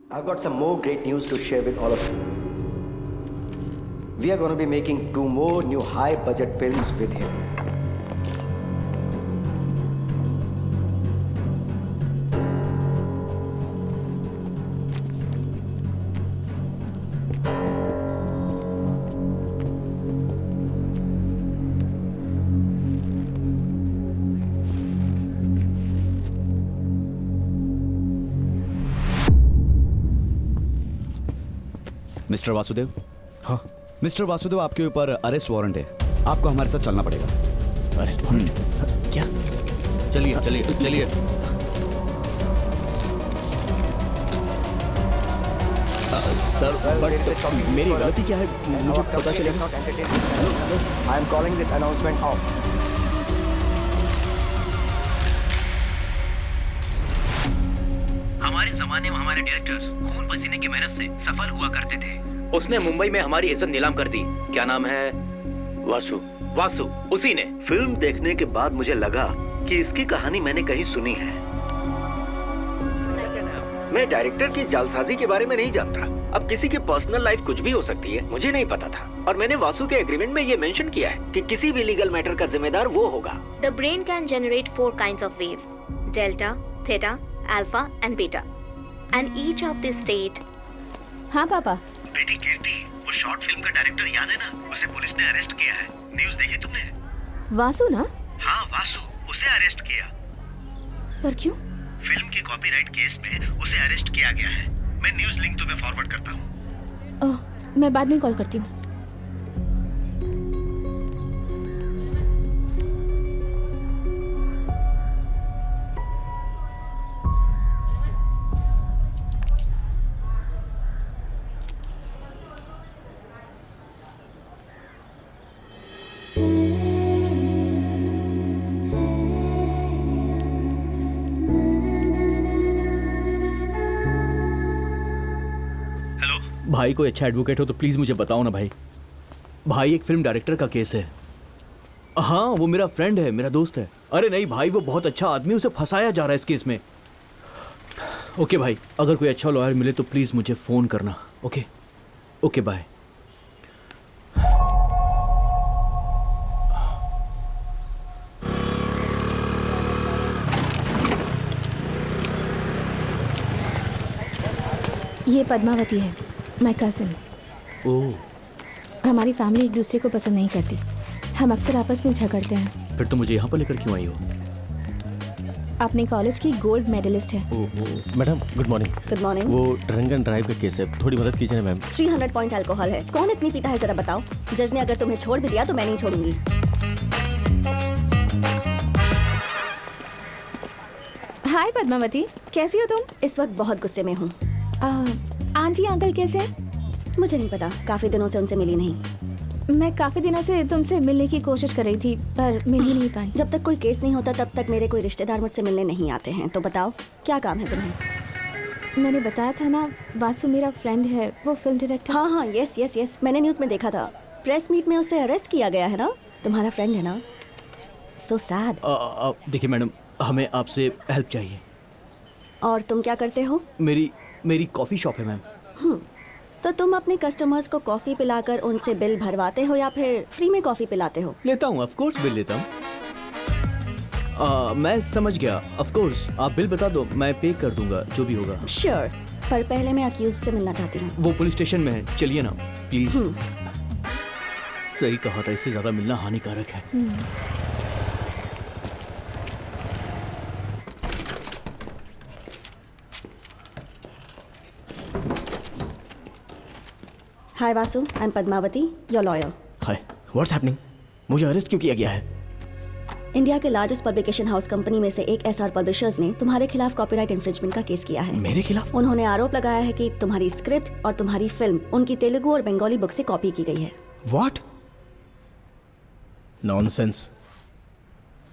I've got some more great news to share with all of you. We are going to be making 2 more new high-budget films with him. Mister Vasudev. हाँ mister Vasudev, आपके ऊपर arrest warrant है। आपको हमारे साथ चलना पड़ेगा। Arrest warrant? क्या? चलिए चलिए चलिए। सर बट मेरी गलती क्या है मुझे पता चलेगा। Sir, I am calling this announcement off. हमारे जमाने में हमारे डायरेक्टर्स खून पसीने की मेहनत से सफल हुआ करते थे। उसने मुंबई में हमारी इज्जत नीलाम कर दी। क्या नाम है? वासु। वासु, उसी ने। फिल्म देखने के बाद मुझे लगा कि इसकी कहानी मैंने कहीं सुनी है। मैं डायरेक्टर की जालसाजी के बारे में नहीं जानता। अब किसी की पर्सनल लाइफ कुछ भी हो सकती है, मुझे नहीं पता था। और मैंने वासु के एग्रीमेंट में ये मेंशन किया है कि किसी भी लीगल मैटर का जिम्मेदार वो होगा। The brain can generate 4 kinds of wave: delta, theta, alpha and beta. And each of this state. हाँ पापा। बेटी कीर्ति, वो शॉर्ट फिल्म का डायरेक्टर याद है ना? उसे पुलिस ने अरेस्ट किया है। न्यूज़ देखी तुमने? वासु ना? हाँ वासु, उसे अरेस्ट किया। पर क्यों? फिल्म के कॉपीराइट केस में उसे अरेस्ट किया गया है। मैं न्यूज़ लिंक तुम्हें फॉरवर्ड करता हूँ। ओह, मैं बाद में कॉल करती हूँ। भाई कोई अच्छा एडवोकेट हो तो प्लीज मुझे बताओ ना भाई। भाई एक फिल्म डायरेक्टर का केस है। हाँ वो मेरा फ्रेंड है, मेरा दोस्त है। अरे नहीं भाई, वो बहुत अच्छा आदमी, उसे फंसाया जा रहा है इस केस में। ओके भाई, अगर कोई अच्छा लॉयर मिले तो प्लीज मुझे फोन करना। Okay okay bye. ये पद्मावती है, माय कजिन। ओह, हमारी फैमिली एक दूसरे को पसंद नहीं करती। हम अक्सर आपस में झगड़ते हैं। फिर तो मुझे यहाँ पर लेकर क्यों आई हो? अपने कॉलेज की गोल्ड मेडलिस्ट है। Madam good morning. Good morning. वो ड्रंक एंड ड्राइव का केस है, थोड़ी मदद कीजिए ना मैम। 300 पॉइंट अल्कोहल है। कौन इतनी पीता है जरा बताओ। जज ने अगर तुम्हें छोड़ भी दिया तो मैं नहीं छोड़ूंगी। हाय पद्मावती, कैसी हो तुम? इस वक्त बहुत गुस्से में हूँ। आंटी अंकल कैसे हैं? मुझे नहीं पता, काफी दिनों से उनसे मिली नहीं। मैं काफी दिनों से तुमसे मिलने की कोशिश कर रही थी पर मिल ही नहीं पाई। जब तक कोई केस नहीं होता तब तक मेरे कोई रिश्तेदार मुझसे मिलने नहीं आते हैं। तो बताओ क्या काम है तुम्हें? मैंने बताया था ना, वासु मेरा फ्रेंड है, वो फिल्म डायरेक्टर। हाँ हाँ, यस यस यस, मैंने न्यूज़ में देखा था। प्रेस मीट में उसे अरेस्ट किया गया है ना। तुम्हारा फ्रेंड है ना? So sad. देखिए मैडम, हमें आपसे हेल्प चाहिए। और तुम क्या करते हो? मेरी कॉफ़ी शॉप है मैम। तो तुम अपने कस्टमर्स को कॉफ़ी पिलाकर उनसे बिल भरवाते हो या फिर फ्री में कॉफ़ी पिलाते हो? लेता हूँ, ऑफ कोर्स बिल लेता हूँ। मैं समझ गया, ऑफ कोर्स आप बिल बता दो, मैं पे कर दूंगा जो भी होगा। श्योर, पर पहले मैं अक्यूज से मिलना चाहती हूँ। वो पुलिस स्टेशन में है, चलिए ना प्लीज। सही कहा था, इससे ज्यादा मिलना हानिकारक है। Hi Vasu, I am Padmavati, your lawyer. Hi, what's happening? मुझे अरेस्ट क्यों किया गया है? इंडिया के लार्जेस्ट पब्लिकेशन हाउस कंपनी में से एक एसआर पब्लिशर्स ने तुम्हारे खिलाफ कॉपीराइट इंफ्रिंजमेंट का केस किया है। मेरे खिलाफ? उन्होंने आरोप लगाया है कि तुम्हारी स्क्रिप्ट और तुम्हारी फिल्म उनकी तेलुगु और बंगाली बुक से कॉपी की गई है। व्हाट? नॉनसेंस।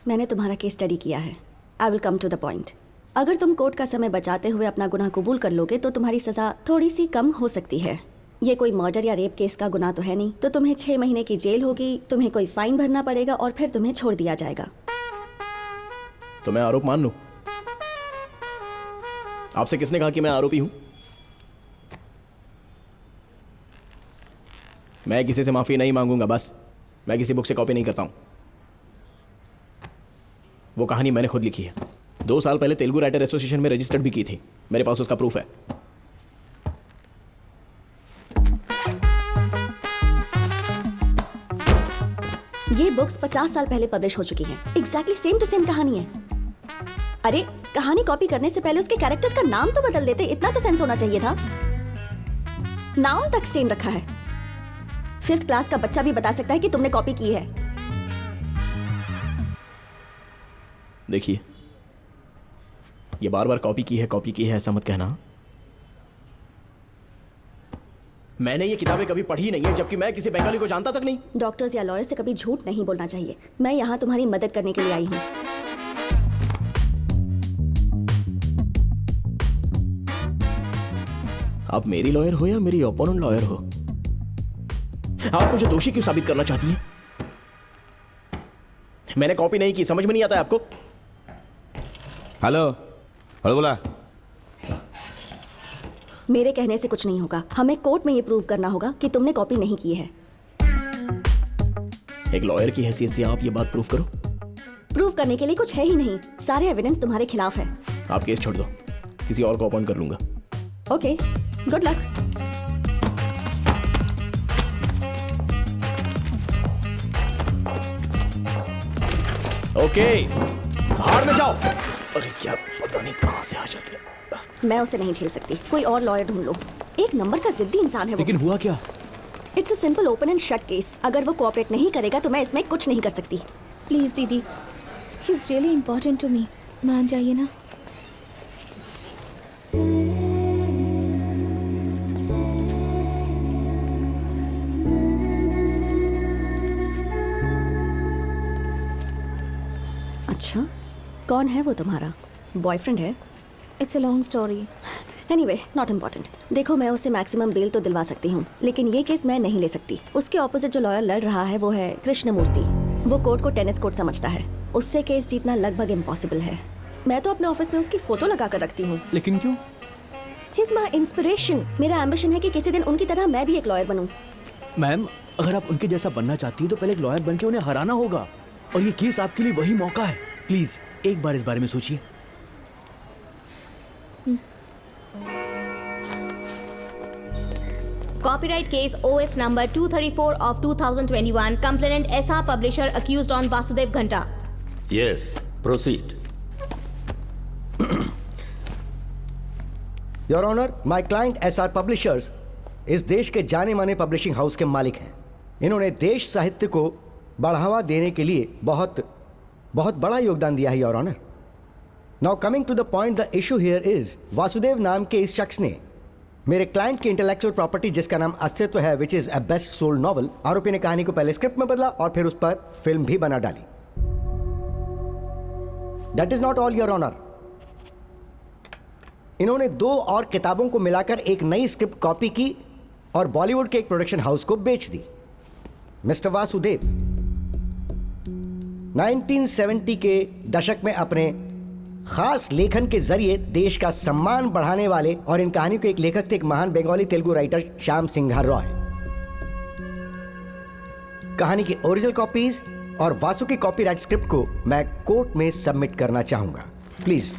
मैंने तुम्हारा केस स्टडी किया है। I will come to the point. अगर तुम कोर्ट का समय बचाते हुए अपना गुनाह कबूल कर लोगे तो तुम्हारी सजा थोड़ी सी कम हो सकती है। ये कोई मर्डर या रेप केस का गुनाह तो है नहीं, तो तुम्हें 6 महीने की जेल होगी, तुम्हें कोई फाइन भरना पड़ेगा और फिर तुम्हें छोड़ दिया जाएगा। तो मैं आरोप मान लूं? आपसे किसने कहा कि मैं आरोपी हूं? मैं किसी से माफ़ी नहीं मांगूंगा, बस। मैं किसी बुक से कॉपी नहीं करता हूँ। वो कहानी मैंने खुद लिखी है। 2 साल पहले तेलुगु राइटर एसोसिएशन में रजिस्टर्ड भी की थी। मेरे पास उसका प्रूफ है। ये बुक्स 50 साल पहले पब्लिश हो चुकी हैं। एग्जैक्टली सेम टू सेम कहानी है। अरे कहानी कॉपी करने से पहले उसके कैरेक्टर्स का नाम तो बदल देते, इतना तो सेंस होना चाहिए था। नाम तक सेम रखा है। 5th क्लास का बच्चा भी बता सकता है कि तुमने कॉपी की है। देखिए, ये बार बार कॉपी की है ऐसा मत कहना। मैंने ये किताबें कभी पढ़ी नहीं है, जबकि मैं किसी बंगाली को जानता तक नहीं। डॉक्टर्स या लॉयर से कभी झूठ नहीं बोलना चाहिए। मैं यहाँ तुम्हारी मदद करने के लिए आई हूँ। आप मेरी लॉयर हो या मेरी ओपोनेंट लॉयर हो? आप मुझे दोषी क्यों साबित करना चाहती हैं? मैंने कॉपी नहीं की, समझ में नहीं आता है आपको? हेलो, हेलो बोला। मेरे कहने से कुछ नहीं होगा। हमें कोर्ट में ये प्रूव करना होगा कि तुमने कॉपी नहीं की है। एक लॉयर की हैसियत से आप ये बात प्रूव करो। प्रूव करने के लिए कुछ है ही नहीं। सारे एविडेंस तुम्हारे खिलाफ है। आप केस छोड़ दो, किसी और को अपॉइंट कर लूंगा। Okay, good luck. ओके, बाहर में जाओ। अरे क्या पता नहीं कहां से आ जाते हैं। मैं उसे नहीं झेल सकती। कोई और लॉयर ढूंढ लो। एक नंबर का जिद्दी इंसान है वो। लेकिन हुआ क्या? It's a simple open and shut case. अगर वो कोऑपरेट नहीं करेगा तो मैं इसमें कुछ नहीं कर सकती। प्लीज़ दीदी, he is really important to me. मान जाइए ना। अच्छा, कौन है वो तुम्हारा? बॉयफ्रेंड है? It's a long story. Anyway, not important. देखो, मैं उसे मैक्सिमम बेल तो दिलवा सकती हूँ, लेकिन ये केस मैं नहीं ले सकती। उसके ऑपोजिट जो लॉयर लड़ रहा है वो है कृष्णमूर्ति। वो कोर्ट को टेनिस कोर्ट समझता है। उससे केस जीतना लगभग इम्पॉसिबल है। मैं तो अपने ऑफिस में उसकी फोटो लगा कर रखती हूँ। लेकिन क्यों? He is my inspiration. मेरा एम्बिशन है कि किसी दिन उनकी तरह मैं भी एक लॉयर बनूं। मैम, अगर आप उनके जैसा बनना चाहती है तो पहले एक लॉयर बन के उन्हें हराना होगा, और ये केस आपके लिए वही मौका है। प्लीज एक बार इस बारे में सोचिए। Copyright case OS number 234 of 2021. Complainant SR Publisher accused on Vasudev Ghanta. Yes, proceed. Your honour, my client SR publishers इस देश के जाने माने पब्लिशिंग हाउस के मालिक हैं। इन्होंने देश साहित्य को बढ़ावा देने के लिए बहुत बड़ा योगदान दिया है your honour. Now coming to the point, the issue here is Vasudev नाम के इस शख्स ने मेरे क्लाइंट की इंटेलेक्चुअल प्रॉपर्टी जिसका नाम अस्तित्व है, which is a best sold novel, आरोपी ने कहानी को पहले स्क्रिप्ट में बदला और फिर उस पर फिल्म भी बना डाली। That is not all your honour. इन्होंने 2 और किताबों को मिलाकर एक नई स्क्रिप्ट कॉपी की और बॉलीवुड के एक प्रोडक्शन हाउस को बेच दी। मिस्टर वासुदेव 1970 के दशक में अपने खास लेखन के जरिए देश का सम्मान बढ़ाने वाले और इन कहानियों के एक लेखक थे, एक महान बंगाली तेलुगु राइटर श्याम सिंघा रॉय। कहानी की ओरिजिनल कॉपीज और वासु की कॉपीराइट स्क्रिप्ट को मैं कोर्ट में सबमिट करना चाहूंगा। Please.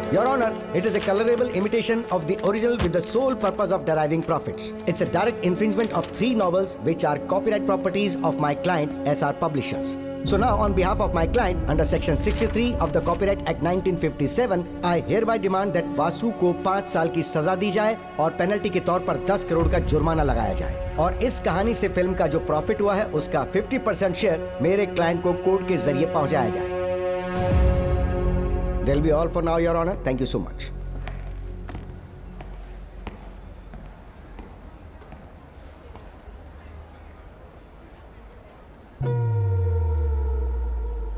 Your Honor, it is a colorable imitation of the original with the sole purpose of deriving profits. It's a direct infringement of 3 novels which are copyright properties of my client SR Publishers. So now on behalf of my client under section 63 of the Copyright Act 1957, I hereby demand that Vasu को 5 साल की सजा दी जाए और penalty के तौर पर 10 करोड़ का जुर्माना लगाया जाए और इस कहानी से फिल्म का जो प्रॉफिट हुआ है उसका 50% शेयर मेरे क्लाइंट को कोर्ट के जरिए पहुंचाया जाए। That'll be all for now, Your Honor. Thank you so much.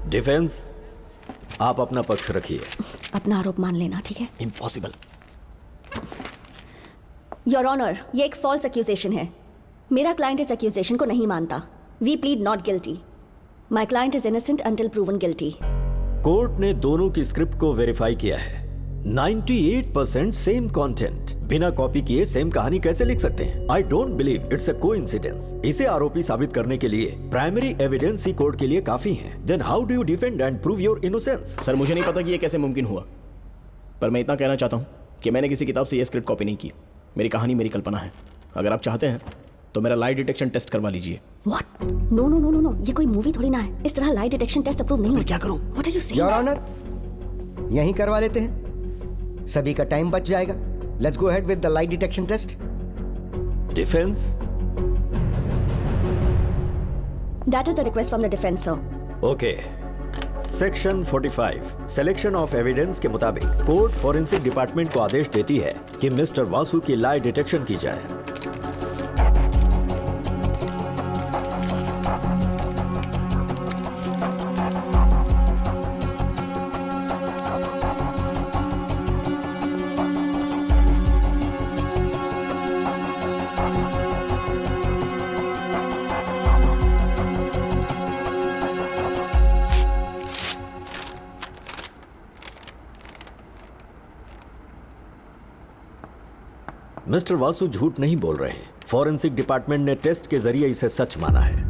Defence, आप अपना पक्ष रखिए। अपना आरोप मान लेना, ठीक है? इम्पॉसिबल। योर ऑनर, ये एक फॉल्स एक्यूजेशन है। मेरा क्लाइंट इस एक्यूजेशन को नहीं मानता। We plead not guilty. My client is innocent until proven guilty. Court ने दोनों की स्क्रिप्ट को वेरीफाई किया है। 98% सेम कंटेंट। बिना कॉपी किए सेम कहानी कैसे लिख सकते हैं? I don't believe it's a coincidence. इसे आरोपी साबित करने के लिए प्राइमरी एविडेंस ही कोर्ट के लिए काफी है। Then how do you defend and prove your innocence? Sir मुझे नहीं पता कि ये कैसे मुमकिन हुआ, पर मैं इतना कहना चाहता हूँ कि मैंने किसी किताब से ये स्क्रिप्ट कॉपी नहीं की। मेरी कहानी मेरी कल्पना है। अगर आप चाहते हैं तो मेरा लाई डिटेक्शन टेस्ट करवा लीजिए। What? No no no no no, ये कोई मूवी थोड़ी ना है। इस तरह लाई डिटेक्शन टेस्ट अप्रूव नहीं फिर होता। क्या करूं? What are you saying? Your honour, यहीं करवा लेते हैं, सभी का टाइम बच जाएगा। Let's go ahead with the lie detection test. Defence? That is the request from the defence sir. Okay. Section 45 selection of evidence के मुताबिक कोर्ट फॉरेंसिक डिपार्टमेंट को आदेश देती है कि मिस्टर वासु की लाई डिटेक्शन की जाए। मिस्टर वासु झूठ नहीं बोल रहे हैं। फॉरेंसिक डिपार्टमेंट ने टेस्ट के जरिए इसे सच माना है।